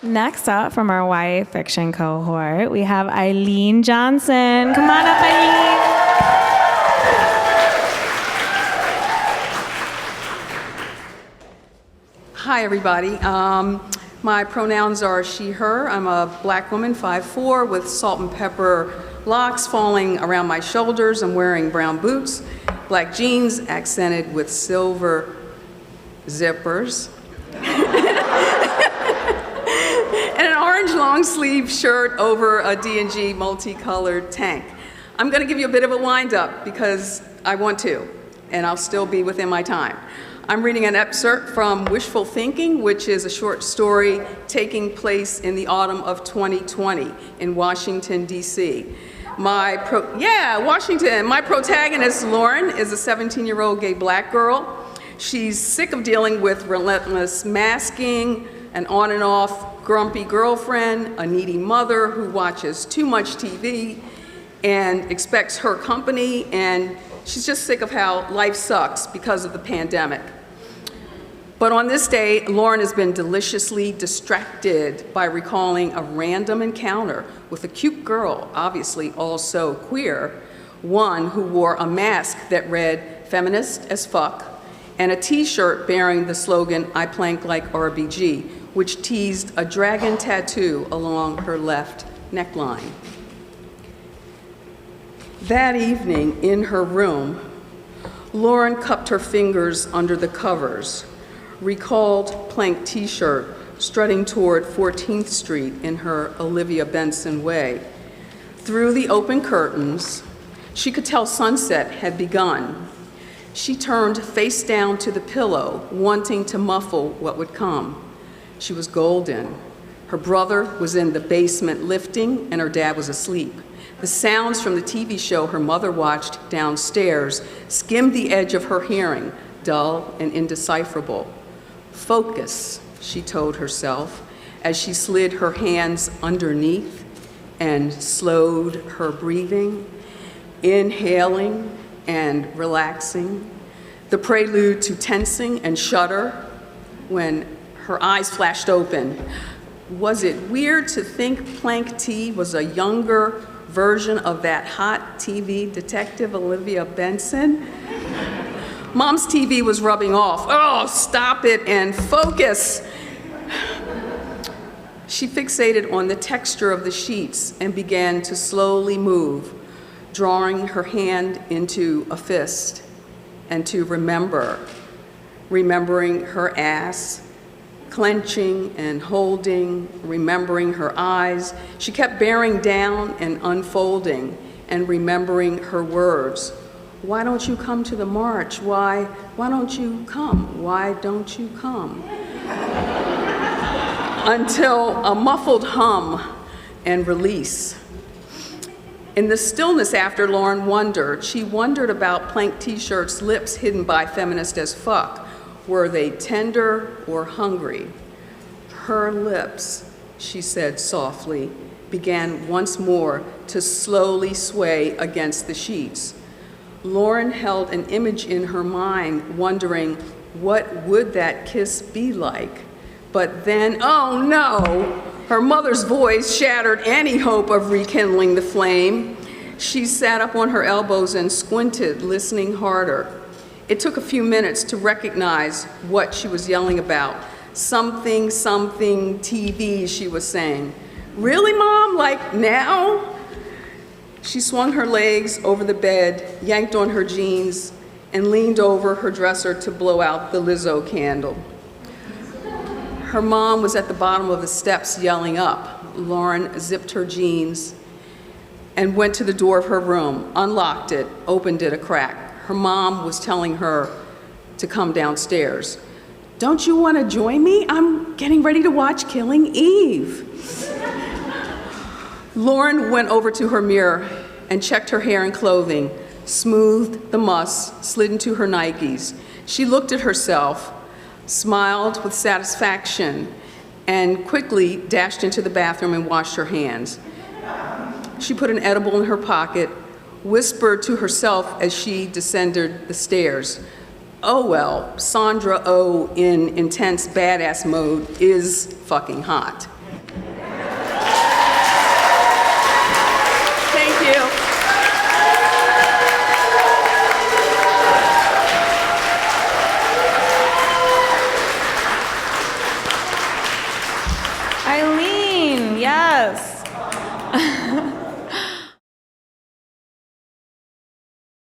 Next up from our YA fiction cohort, we have Alieen Johnson. Come on up, Alieen. Hi, everybody. My pronouns are she, her. I'm a black woman, 5'4", with salt and pepper locks falling around my shoulders. I'm wearing brown boots, black jeans accented with silver zippers, and an orange long sleeve shirt over a D&G multicolored tank. I'm gonna give you a bit of a wind up because I want to, and I'll still be within my time. I'm reading an excerpt from Wishful Thinking, which is a short story taking place in the autumn of 2020 in Washington, D.C. Washington. My protagonist, Lauren, is a 17-year-old gay black girl. She's sick of dealing with relentless masking, an on and off grumpy girlfriend, a needy mother who watches too much TV and expects her company, and she's just sick of how life sucks because of the pandemic. But on this day, Lauren has been deliciously distracted by recalling a random encounter with a cute girl, obviously also queer, one who wore a mask that read "feminist as fuck" and a t-shirt bearing the slogan "I plank like RBG," which teased a dragon tattoo along her left neckline. That evening, in her room, Lauren cupped her fingers under the covers, recalled Plank t-shirt strutting toward 14th Street in her Olivia Benson way. Through the open curtains, she could tell sunset had begun. She turned face down to the pillow, wanting to muffle what would come. She was golden. Her brother was in the basement lifting, and her dad was asleep. The sounds from the TV show her mother watched downstairs skimmed the edge of her hearing, dull and indecipherable. Focus, she told herself, as she slid her hands underneath and slowed her breathing, inhaling and relaxing, the prelude to tensing and shudder when her eyes flashed open. Was it weird to think Plank T was a younger version of that hot TV detective Olivia Benson? Mom's TV was rubbing off. Oh, stop it and focus. She fixated on the texture of the sheets and began to slowly move, drawing her hand into a fist, and to remembering her ass, clenching and holding, remembering her eyes. She kept bearing down and unfolding and remembering her words. Why don't you come to the march? Why don't you come? Why don't you come? Until a muffled hum and release. In the stillness after, Lauren wondered. She wondered about Plank t-shirt's lips hidden by "feminist as fuck." Were they tender or hungry? Her lips, she said softly, began once more to slowly sway against the sheets. Lauren held an image in her mind, wondering what would that kiss be like. But then, oh no, her mother's voice shattered any hope of rekindling the flame. She sat up on her elbows and squinted, listening harder. It took a few minutes to recognize what she was yelling about. Something, something TV, she was saying. Really, Mom? Like now? She swung her legs over the bed, yanked on her jeans, and leaned over her dresser to blow out the Lizzo candle. Her mom was at the bottom of the steps yelling up. Lauren zipped her jeans and went to the door of her room, unlocked it, opened it a crack. Her mom was telling her to come downstairs. Don't you want to join me? I'm getting ready to watch Killing Eve. Lauren went over to her mirror and checked her hair and clothing, smoothed the muss, slid into her Nikes. She looked at herself, smiled with satisfaction, and quickly dashed into the bathroom and washed her hands. She put an edible in her pocket, whispered to herself as she descended the stairs. Oh well, Sandra Oh in intense badass mode is fucking hot. Yes.